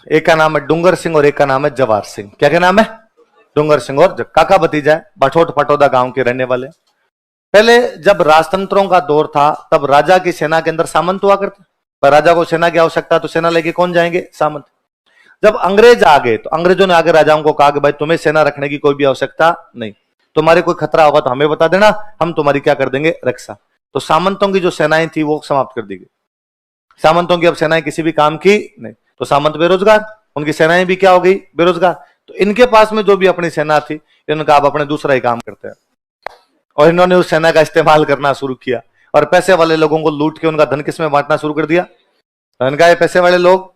एक का नाम है डूंगर सिंह और एक का नाम है जवार सिंह। क्या क्या नाम है? डूंगर सिंह और काका भतीजा है, बठोट पटोदा गांव के रहने वाले। पहले जब राजतंत्रों का दौर था तब राजा की सेना के अंदर सामंत हुआ करते, पर राजा को सेना की आवश्यकता तो सेना लेके कौन जाएंगे? सामंत। जब अंग्रेज आ गए तो अंग्रेजों ने आगे राजाओं को कहा कि भाई तुम्हें सेना रखने की कोई भी आवश्यकता नहीं, तुम्हारे कोई खतरा होगा तो हमें बता देना, हम तुम्हारी क्या कर देंगे? रक्षा। तो सामंतों की जो सेनाएं थी वो समाप्त कर दी गई। सामंतों की अब सेनाएं किसी भी काम की नहीं, तो सामंत बेरोजगार, उनकी सेनाएं भी क्या हो गई? बेरोजगार। तो इनके पास में जो भी अपनी सेना थी इन्होंने कहा आप अपने दूसरा ही काम करते हैं, और इन्होंने उस सेना का इस्तेमाल करना शुरू किया और पैसे वाले लोगों को लूट के उनका धन किसमें बांटना शुरू कर दिया? इनका ये पैसे वाले लोग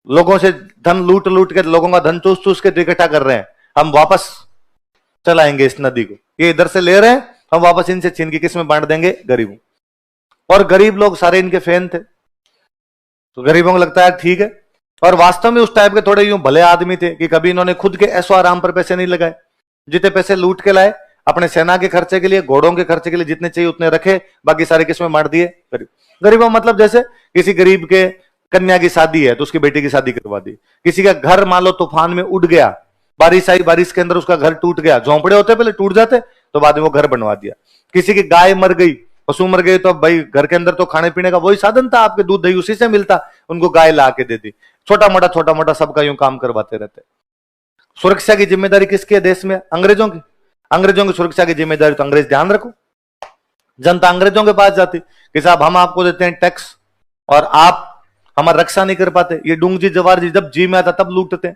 लोगों से धन लूट लूट के, लोगों का धन चूस चूस के इकट्ठा कर रहे हैं, हम वापस चलाएंगे इस नदी को, ये इधर से ले रहे हैं, हम वापस इनसे छीन के किसमें बांट देंगे? गरीबों। और गरीब लोग सारे इनके फैन थे, तो गरीबों को लगता है ठीक है। और वास्तव में उस टाइप के थोड़े यूं भले आदमी थे कि कभी इन्होंने खुद के ऐशो आराम पर पैसे नहीं लगाए, जितने पैसे लूट के लाए अपने सेना के खर्चे के लिए, घोड़ों के खर्चे के लिए जितने चाहिए उतने रखे, बाकी सारे किसमें बांट दिए? गरीब। गरीबों मतलब जैसे किसी गरीब के कन्या की शादी है तो उसकी बेटी की शादी करवा दी, किसी का घर मान लो तूफान में उड़ गया, बारिश आई, बारिश के अंदर उसका घर टूट गया, झोंपड़े होते पहले टूट जाते तो बाद में वो घर बनवा दिया। किसी की गाय मर गई, पशु मर गए, तो भाई घर के अंदर तो खाने पीने का वही साधन था, आपके दूध दही उसी से मिलता, उनको गाय ला के दे दी। छोटा मोटा सबका यूं काम करवाते रहते। सुरक्षा की जिम्मेदारी किसकी है देश में? अंग्रेजों की। अंग्रेजों की सुरक्षा की जिम्मेदारी तो अंग्रेज ध्यान रखो। जनता अंग्रेजों के पास जाती कि साहब हम आपको देते हैं टैक्स और आप हमारी रक्षा नहीं कर पाते। ये डूंगजी जवार जी जब जी में आता तब लूटते,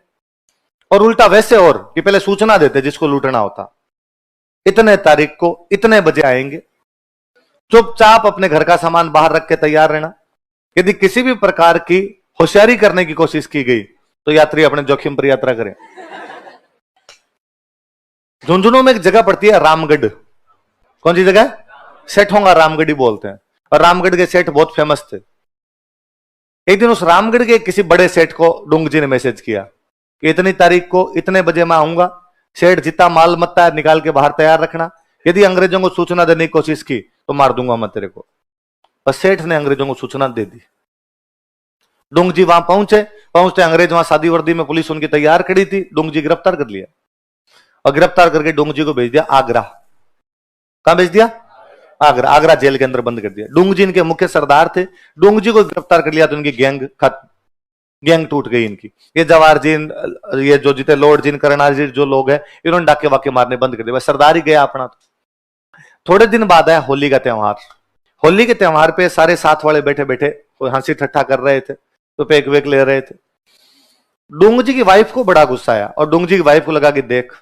और उल्टा वैसे और कि पहले सूचना देते जिसको लूटना होता, इतने तारीख को इतने बजे आएंगे, चुपचाप अपने घर का सामान बाहर रख के तैयार रहना। यदि किसी भी प्रकार की होशियारी करने की कोशिश की गई तो यात्री अपने जोखिम पर यात्रा करें। झुंझुनू में एक जगह पड़ती है रामगढ़। कौन सी जगह? सेठों का रामगढ़ी बोलते हैं, और रामगढ़ के सेठ बहुत फेमस थे। एक दिन उस रामगढ़ के किसी बड़े सेठ को डूंग जी ने मैसेज किया कि इतनी तारीख को इतने बजे मैं आऊंगा, सेठ जितना माल मत्ता है निकाल के बाहर तैयार रखना, यदि अंग्रेजों को सूचना देने की कोशिश की तो मार दूंगा मैं तेरे को। बस सेठ ने अंग्रेजों को सूचना दे दी। डूंग जी वहां पहुंचते अंग्रेज वहां शादी वर्दी में, पुलिस उनकी तैयार खड़ी थी। डूंग जी गिरफ्तार कर लिया और गिरफ्तार करके डूंग जी को भेज दिया आगरा। कहां भेज दिया? आगरा। आगरा जेल के अंदर बंद कर दिया। डूंग जी इनके मुख्य सरदार थे, डूंग जी को गिरफ्तार कर लिया तो इनकी गैंग टूट गई इनकी। ये जवाहर जी, ये जो जीते लॉर्ड जी, करनाल जी, जो लोग हैं, इन्होंने डाके वाके मारने बंद कर दिया, सरदार ही गया अपना। थोड़े दिन बाद आया होली का त्योहार। होली के त्योहार पे सारे साथ वाले बैठे बैठे कोई हंसी ठट्ठा कर रहे थे, तो पेक वेक ले रहे थे। डूंग जी की वाइफ को बड़ा गुस्सा आया और डूंग जी की वाइफ को लगा कि देख,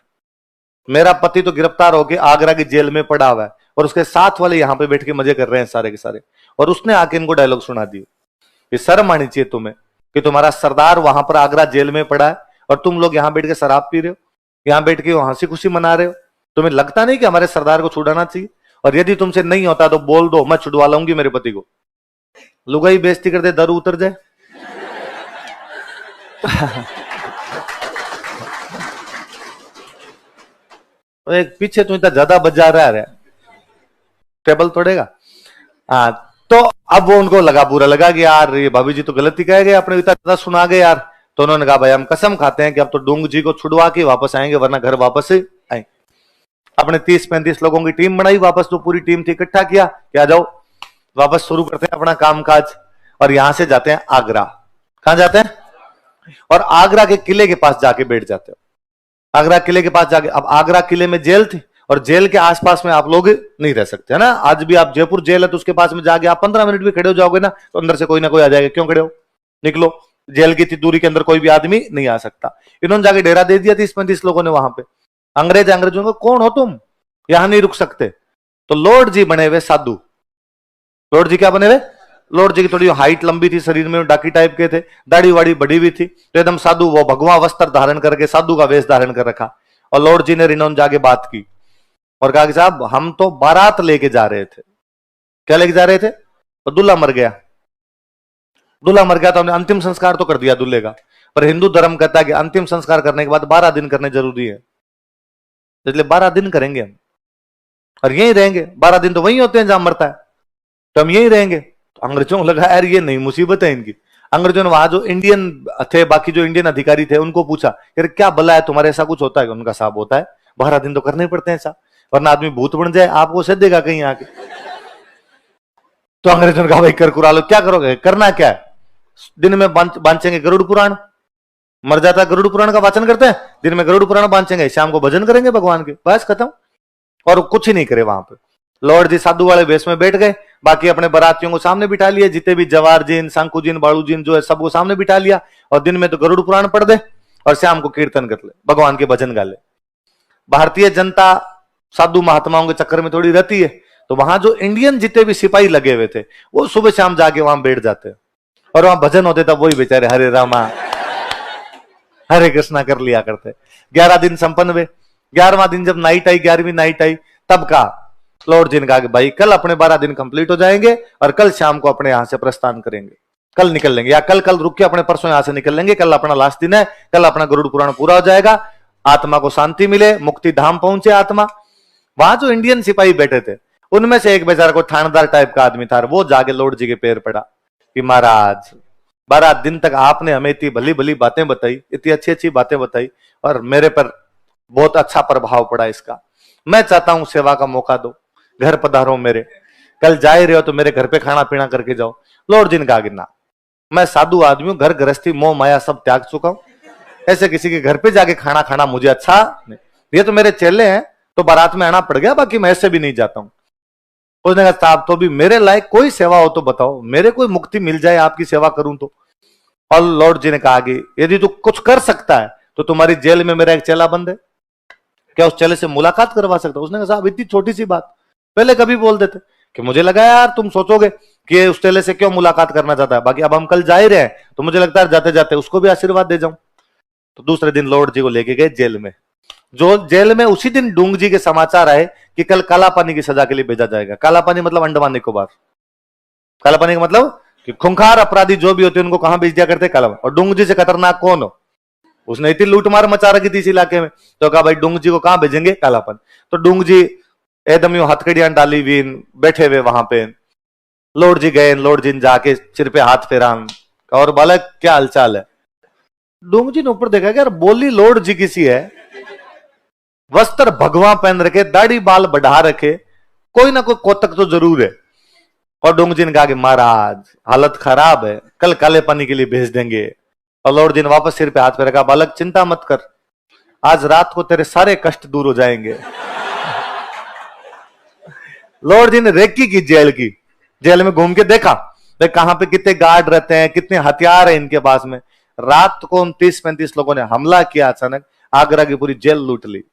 मेरा पति तो गिरफ्तार होकर आगरा की जेल में पड़ा हुआ है और उसके साथ वाले यहां पे बैठ के मजे कर रहे हैं सारे के सारे। और उसने आके इनको डायलॉग सुना दिए कि शर्म आनी चाहिए तुम्हें कि तुम्हारा सरदार वहां पर आगरा जेल में पड़ा है और तुम लोग यहां बैठ के शराब पी रहे हो, यहां बैठ के हंसी खुशी मना रहे हो। तुम्हें लगता नहीं कि हमारे सरदार को छुड़ाना चाहिए? और यदि तुमसे नहीं होता तो बोल दो, मैं छुड़वा लाऊंगी मेरे पति को। लुगाई बेइज्जती कर दे, दर उतर जाए। एक पीछे तो इतना ज्यादा बजा रहा है, टेबल तोड़ेगा। हाँ, तो अब वो उनको लगा, बुरा लगा कि यार ये भाभी जी तो गलत ही कह गए, अपने इतना ज्यादा सुना गए यार। तो उन्होंने कहा भाई हम कसम खाते हैं कि अब तो डूंग जी को छुड़वा के वापस आएंगे, वरना घर वापस आए। अपने 30-35 लोगों की टीम बनाई, वापस तो पूरी टीम थी, इकट्ठा किया कि आ जाओ वापस शुरू करते हैं अपना कामकाज। और यहां से जाते हैं आगरा। कहां जाते हैं? और आगरा के किले के पास जाके बैठ जाते हो। आगरा किले के पास जाके, अब आगरा किले में जेल थी और जेल के आसपास में आप लोग नहीं रह सकते है ना। आज भी आप जयपुर जेल है तो उसके पास में जाके आप 15 मिनट भी खड़े हो जाओगे ना तो अंदर से कोई ना कोई आ जाएगा, क्यों खड़े हो, निकलो। जेल की दूरी के अंदर कोई भी आदमी नहीं आ सकता। इन्होंने जाके डेरा दे दिया 30-35 लोगों ने वहां पे। अंग्रेजों को कौन हो तुम, यहां नहीं रुक सकते। तो लॉर्ड जी बने हुए साधु। लॉर्ड जी क्या बने हुए? लॉर्ड जी की थोड़ी हाइट लंबी थी, शरीर में डाकी टाइप के थे, दाढ़ी वाड़ी बड़ी हुई थी, तो एकदम साधु, वो भगवा वस्त्र धारण करके साधु का वेश धारण कर रखा। और लॉर्ड जी ने रिनोन जाके बात की और कहा कि साहब हम तो बारात लेके जा रहे थे। क्या लेके जा रहे थे? तो दूल्हा मर गया। दूल्हा मर गया तो हमने अंतिम संस्कार तो कर दिया दूल्हे का, पर हिंदू धर्म कहता है कि अंतिम संस्कार करने के बाद 12 दिन करने जरूरी है, इसलिए 12 दिन करेंगे हम और यहीं रहेंगे। 12 दिन तो वहीं होते हैं जहां मरता है, तो हम यहीं रहेंगे। तो अंग्रेजों को लगा यार ये नहीं मुसीबत है इनकी, अंग्रेजों ने वहां जो इंडियन थे, बाकी जो इंडियन अधिकारी थे, उनको पूछा कि क्या भला है तुम्हारे, ऐसा कुछ होता है? उनका साहब होता है, 12 दिन तो करने ही पड़ते हैं ऐसा, वरना आदमी भूत बन जाए, आपको सद देगा कहीं आके। तो अंग्रेजों ने कहा भाई कर कुरा लो, क्या करोगे, करना क्या है? दिन में बांचेंगे गरुड़ पुराण, मर जाता गरुड़ पुराण का वाचन करते हैं, दिन में गरुड़ पुराण बांचेंगे, शाम को भजन करेंगे भगवान के, बस खत्म। और कुछ ही नहीं करे वहां पे। लॉर्ड जी साधु वाले वेश में बैठ गए, बाकी अपने बारातियों को सामने बिठा लिया, जितने भी जवार जिन, शंकु जिन, बाड़ू जिन जो है सबको सामने बिठा लिया, और दिन में तो गरुड़ पुराण पढ़ दे और शाम को कीर्तन कर ले, भगवान के भजन गा ले। भारतीय जनता साधु महात्माओं के चक्कर में थोड़ी रहती है, तो वहां जो इंडियन जितने भी सिपाही लगे हुए थे, वो सुबह शाम जाके वहां बैठ जाते और वहां भजन होते, तब वही बेचारे हरे रामा हरे कृष्णा कर लिया करते। 11 दिन संपन्न हुए। 11वां दिन जब नाइट आई, 11वीं नाइट आई, तब कहा लॉर्ड जी ने कहा कि भाई कल अपने 12 दिन कंप्लीट हो जाएंगे और कल शाम को अपने यहां से प्रस्थान करेंगे, कल निकल लेंगे, या कल रुक के अपने परसों यहां से निकल लेंगे, कल अपना लास्ट दिन है, कल अपना गरुड़ पुराण पूरा हो जाएगा, आत्मा को शांति मिले, मुक्ति धाम पहुंचे आत्मा। वहां जो इंडियन सिपाही बैठे थे, उनमें से एक बेचारा को थानेदार टाइप का आदमी था, वो जाके लॉर्ड जी के पैर पड़ा कि महाराज 12 दिन तक आपने हमें इतनी भली भली बातें बताई, इतनी अच्छी अच्छी बातें बताई, और मेरे पर बहुत अच्छा प्रभाव पड़ा इसका, मैं चाहता हूं सेवा का मौका दो, घर पधारो मेरे, कल जा ही रहे हो तो मेरे घर पे खाना पीना करके जाओ। लॉर्ड जी ने कहा कि ना, मैं साधु आदमी हूं, घर गृहस्थी मोह माया सब त्याग चुका हूं, ऐसे किसी के घर पे जाके खाना खाना मुझे अच्छा नहीं, ये तो मेरे चेले हैं तो बारात में आना पड़ गया, बाकी मैं ऐसे भी नहीं जाता हूं। उसने कहा साहब तो भी मेरे लायक कोई सेवा हो तो बताओ, मेरे कोई मुक्ति मिल जाए आपकी सेवा करूं तो। और लॉर्ड जी ने कहा कि यदि तू कुछ कर सकता है तो तुम्हारी जेल में मेरा एक चेला बंद है, क्या उस चेले से मुलाकात करवा सकता? उसने कहा साहब इतनी छोटी सी बात पहले कभी बोल देते, कि मुझे लगा यार तुम सोचोगे कि उस चेले से क्यों मुलाकात करना चाहता है, बाकी अब हम कल जा ही रहे हैं तो मुझे लगता है जाते जाते उसको भी आशीर्वाद दे जाऊं। तो दूसरे दिन लॉर्ड जी को लेके गए जेल में, जो जेल में उसी दिन डूंग जी के समाचार आए कि कल काला पानी की सजा के लिए भेजा जाएगा। काला पानी मतलब अंडमान निकोबार, काला पानी का मतलब कि खूंखार अपराधी जो भी होते हैं उनको कहां भेज दिया करते, काला। और डूंग जी से खतरनाक कौन हो, उसने इतनी लूटमार मचा रखी थी इस इलाके में, तो कहा भाई डूंग जी को कहां भेजेंगे, कालापन। तो डूंग जी एकदम यूं हथकड़ियां डाली हुई बैठे हुए वहां पे, लॉर्ड जी गए, लॉर्ड जी जाके सिर पे हाथ फेरा, और बालक क्या हालचाल है? डूंग जी ने ऊपर देखा कि यार बोली लॉर्ड जी की सी है, वस्त्र भगवा पहन रखे, दाढ़ी बाल बढ़ा रखे, कोई ना कोई कोतक तो जरूर है। और डूंग जी ने कहा कि महाराज हालत खराब है, कल काले पानी के लिए भेज देंगे। और लॉर्ड जी ने वापस सिर पे हाथ पे रखा, बालक चिंता मत कर, आज रात को तेरे सारे कष्ट दूर हो जाएंगे। लॉर्ड जी ने रेकी की जेल की, जेल में घूम के देखा कहां पे कितने गार्ड रहते हैं, कितने हथियार है इनके पास में। रात को 29-35 लोगों ने हमला किया, अचानक आगरा की पूरी जेल लूट ली।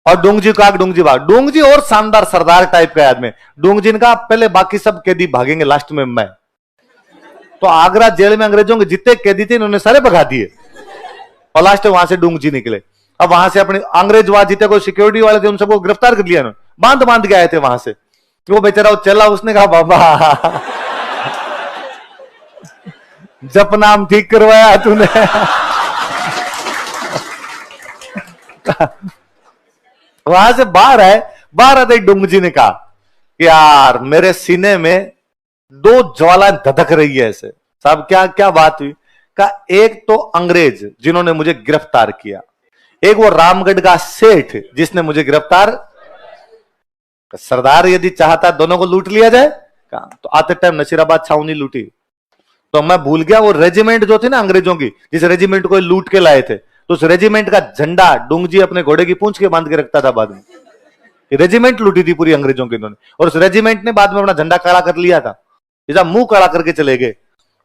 और डूंग जी का डूंग जी भाग, डूंग जी और शानदार सरदार टाइप का आदमी। डूंग जी ने कहा पहले बाकी सब कैदी भागेंगे, लास्ट में मैं। तो आगरा जेल में अंग्रेजों के जितने कैदी थे इन्होंने सारे भगा दिए, और लास्ट में वहां से डूंग जी निकले। अब वहां से अपने अंग्रेज वहां जितने कोई सिक्योरिटी वाले थे उन सबको गिरफ्तार कर लिया, बांध बांध के आए थे वहां से। वो बेचारा वो चला, उसने कहा बाबा जप नाम ठीक करवाया तूने। वहां से बाहर आए, बाहर आते डूंग जी ने कहा यार मेरे सीने में 2 ज्वाला धधक रही है ऐसे। साहब क्या क्या बात हुई? का एक तो अंग्रेज जिन्होंने मुझे गिरफ्तार किया, एक वो रामगढ़ का सेठ जिसने मुझे गिरफ्तार। सरदार यदि चाहता दोनों को लूट लिया जाए, तो आते टाइम नसीराबाद छावनी लूटी, तो मैं भूल गया वो रेजिमेंट जो थी ना अंग्रेजों की, जिस रेजिमेंट को लूट के लाए थे, तो उस रेजिमेंट का झंडा डूंग जी अपने घोड़े की पूंछ के बांध के रखता था। बाद में रेजिमेंट लूटी थी पूरी अंग्रेजों की इन्होंने, और उस रेजिमेंट ने बाद में अपना झंडा काला कर लिया था, जैसा मुंह काला करके चले गए।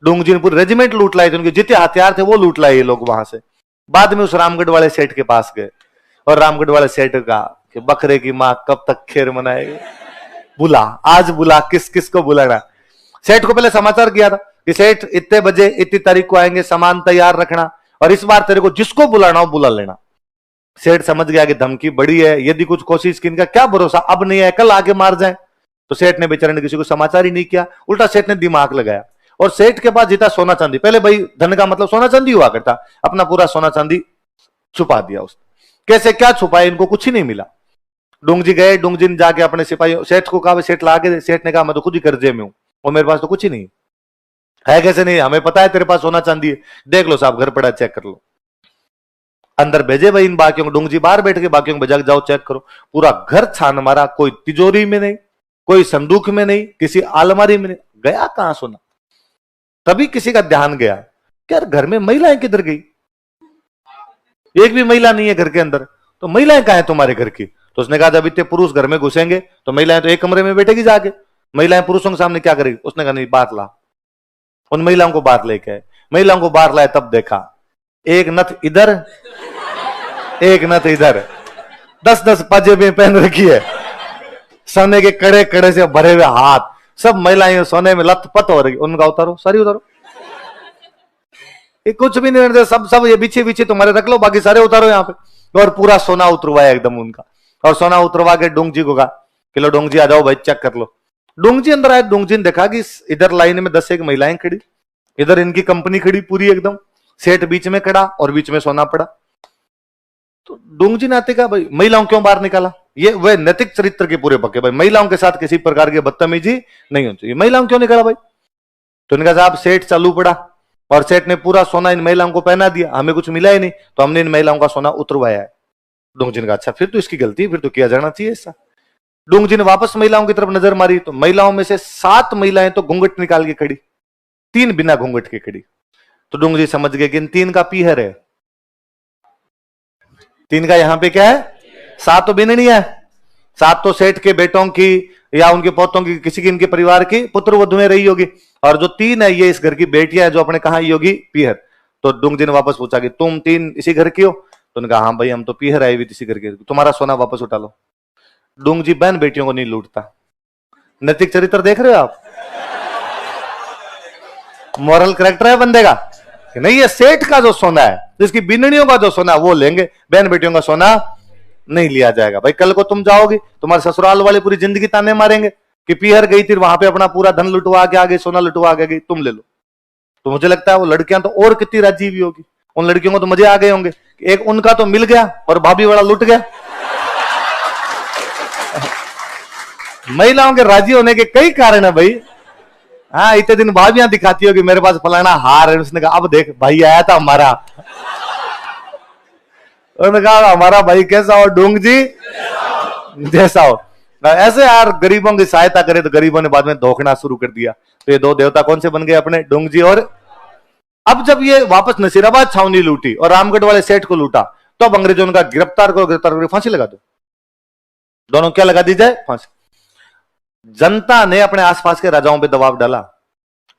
डूंग जी ने पूरे रेजिमेंट लूट लाए थे, उनके जितने हथियार थे वो लूट लाए ये लोग वहां से। बाद में उस रामगढ़ वाले सेठ के पास गए, और रामगढ़ वाले सेठ का कि बकरे की मां कब तक खैर मनाएगी, बुला आज बुला, किस किस को बुलाना। सेठ को पहले समाचार किया था कि सेठ इतने बजे इतनी तारीख को आएंगे, सामान तैयार रखना, और इस बार तेरे को जिसको बुलाना हो बुला लेना। सेठ समझ गया कि धमकी बड़ी है, यदि कुछ कोशिश की इनका क्या भरोसा, अब नहीं है कल आके मार जाए। तो सेठ ने बेचारे ने किसी को समाचार ही नहीं किया, उल्टा सेठ ने दिमाग लगाया। और सेठ के पास जितना सोना चांदी, पहले भाई धन का मतलब सोना चांदी हुआ करता, अपना पूरा सोना चांदी छुपा दिया उसने। कैसे क्या छुपाया, इनको कुछ ही नहीं मिला। डूंग जी गए, डूंग जी ने जाके अपने सिपाही सेठ को कहा सेठ ला के, सेठ ने कहा मैं तो खुद ही कर्जे में हूं, वो मेरे पास तो कुछ ही नहीं है। कैसे नहीं? हमें पता है तेरे पास सोना चांदी है, देख लो साहब, घर पड़ा चेक कर लो। अंदर भेजे भाई इन बाकियों को, डूंग जी बाहर बैठ के बाकियों को बजा जाओ चेक करो। पूरा घर छान मारा, कोई तिजोरी में नहीं, कोई संदूक में नहीं, किसी अलमारी में नहीं, गया कहां सोना? तभी किसी का ध्यान गया कि यार घर में महिलाएं किधर गई? एक भी महिला नहीं है घर के अंदर, तो महिलाएं कहां है तुम्हारे घर की? तो उसने कहा जब इतने पुरुष घर में घुसेंगे तो महिलाएं तो एक कमरे में बैठेगी जाके, महिलाएं पुरुषों के सामने क्या करेगी? उसने कहा नहीं, बाहर ला। उन महिलाओं को बाहर लेके आए, महिलाओं को बाहर लाए, तब देखा एक नथ इधर, एक नथ इधर, 10-10 पाजेबें पहन रखी है, सोने के कड़े कड़े से भरे हुए हाथ, सब महिलाएं सोने में लथपथ हो रही। उनका उतारो, सारी उतारो, ये कुछ भी नहीं रहते, सब ये पीछे पीछे तुम्हारे रख लो, बाकी सारे उतारो यहाँ पे। और पूरा सोना उतरवाया एकदम उनका, और सोना उतरवा के डूंग जी को कहा कि लो डूंग जी आ जाओ भाई चेक कर लो। डूंग जी अंदर आए, डूंग जी ने देखा कि इधर लाइन में 10 एक महिलाएं खड़ी, इधर इनकी कंपनी खड़ी पूरी एकदम, सेठ बीच में खड़ा और बीच में सोना पड़ा। तो डूंग जी ने आते कहा भाई महिलाओं क्यों बाहर निकाला? ये वह नैतिक चरित्र के पूरे पक्के, भाई महिलाओं के साथ किसी प्रकार की बदतमीजी नहीं होनी चाहिए, महिलाओं क्यों निकाला भाई? तो उन्होंने कहा साहब सेठ चालू पड़ा और सेठ ने पूरा सोना इन महिलाओं को पहना दिया, हमें कुछ मिला ही नहीं, तो हमने इन महिलाओं का सोना उतरवाया है। डूंग जी ने कहा अच्छा फिर तो इसकी गलती, फिर तो किया जाना चाहिए ऐसा। डूंग जी ने वापस महिलाओं की तरफ नजर मारी, तो महिलाओं में से 7 महिलाएं तो घूंघट निकाल के खड़ी, 3 बिना घूंघट के खड़ी। तो डूंग जी समझ गए कि इन 3 का पीहर है, 3 का यहां पे क्या है? 7 तो बिननी है, 7 तो सेठ के बेटों की या उनके पोतों की, किसी की इनके परिवार की पुत्र वधुएं रही होगी, और जो 3 है ये इस घर की बेटियां है जो अपने कहा होगी पीहर। तो डूंग जी ने वापस पूछा कि तुम 3 इसी घर की हो? तो उन्होंने कहा हाँ भाई हम तो पीहर आए हुए इसी घर के, तुम्हारा सोना वापस उठा लो। डूंग जी बहन बेटियों को नहीं लूटता। नैतिक चरित्र देख रहे हो आप? मॉरल करेक्टर है बंदे का कि नहीं, ये सेठ का जो सोना है, जिसकी बिननियों का जो सोना वो लेंगे, बहन बेटियों का सोना नहीं लिया जाएगा। भाई कल को तुम जाओगी, तुम्हारे ससुराल वाले पूरी जिंदगी ताने मारेंगे कि पीहर गई थी वहां पे अपना पूरा धन लुटवा के आ गई, सोना लुटवा के गई, तुम ले लो। तो मुझे लगता है वो लड़कियां तो और कितनी राजी भी होगी, उन लड़कियों को तो मजे आ गए होंगे, एक उनका तो मिल गया और भाभी वाला लुट गया। महिलाओं के राजी होने के कई कारण है भाई। हाँ इतने दिन भाभियां दिखाती होगी मेरे पास फलाना हार है, उसने कहा अब देख भाई आया था हमारा, उन्होंने कहा हमारा भाई कैसा हो? डूंग जी जैसा हो। ऐसे यार गरीबों की सहायता करे तो गरीबों ने बाद में धोखना शुरू कर दिया। तो ये 2 देवता कौन से बन गए अपने? डूंग जी और। अब जब ये वापस नसीराबाद छावनी लूटी और रामगढ़ वाले सेठ को लूटा, तो अब अंग्रेजों का गिरफ्तार करके फांसी लगा दो। दोनों क्या लगा दी जाए? फांसी। जनता ने अपने आसपास के राजाओं पे दबाव डाला।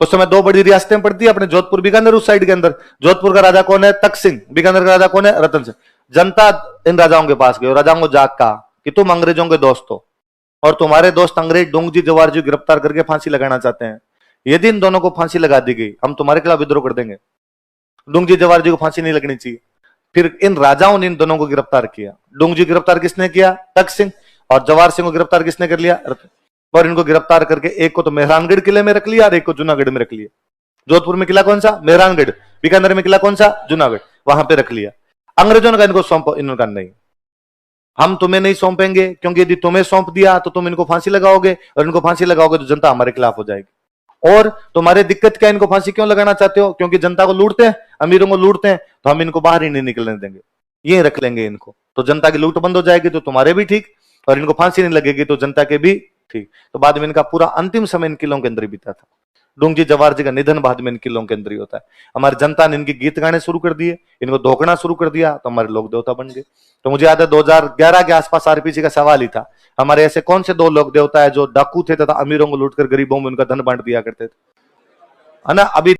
उस समय 2 बड़ी रियासतें पड़ती है अपने, जोधपुर बीकानेर उस साइड के अंदर। जोधपुर का राजा कौन है? तख्त सिंह। बीकानेर का राजा कौन है? रतन सिंह। जनता इन राजाओं के पास गई और राजाओं को जाग कहा कि तुम अंग्रेजों के दोस्त हो और तुम्हारे दोस्त अंग्रेज डूंग जी जवाहर जी गिरफ्तार करके फांसी लगाना चाहते हैं, यदि इन दोनों को फांसी लगा दी गई हम तुम्हारे खिलाफ विद्रोह कर देंगे। डूंग जी जवाहर जी को फांसी नहीं लगनी चाहिए। फिर इन राजाओं ने इन दोनों को गिरफ्तार किया। डूंग जी गिरफ्तार किसने किया? तख्त सिंह। और जवाहर सिंह को गिरफ्तार किसने कर लिया? रतन। और इनको गिरफ्तार करके एक को तो मेहरानगढ़ किले में रख लिया और एक को जूनागढ़ में रख लिया। जोधपुर में किला कौन सा? मेहरानगढ़। बीकानेर में किला कौन सा? जूनागढ़। वहां पे रख लिया। अंग्रेजों ने कहा इनको सौंपो, इन्होंने कहा नहीं हम तुम्हें नहीं सौंपेंगे, क्योंकि यदि तुम्हें सौंप दिया तो तुम इनको फांसी लगाओगे और इनको फांसी लगाओगे तो जनता हमारे खिलाफ हो जाएगी। और तुम्हारे दिक्कत क्या, इनको फांसी क्यों लगाना चाहते हो? क्योंकि जनता को लूटते हैं, अमीरों को लूटते हैं, तो हम इनको बाहर ही नहीं निकलने देंगे, ये रख लेंगे इनको, तो जनता की लूट बंद हो जाएगी, तो तुम्हारे भी ठीक, और इनको फांसी नहीं लगेगी तो जनता के भी ठीक। तो बाद में इनका पूरा अंतिम समय इन किलों के अंदर ही बीता था। डूंग जी जवाहर जी का निधन बाद में इन किलों के अंदर ही होता है। हमारी जनता ने इनके गीत गाने शुरू कर दिए, इनको धोखना शुरू कर दिया, तो हमारे लोक देवता बन गए। तो मुझे याद है 2011 के आसपास आरपीसी का सवाल ही था, हमारे ऐसे कौन से 2 लोक देवता है जो डाकू थे तथा अमीरों को लूटकर गरीबों में उनका धन बांट दिया करते थे, है ना। अभी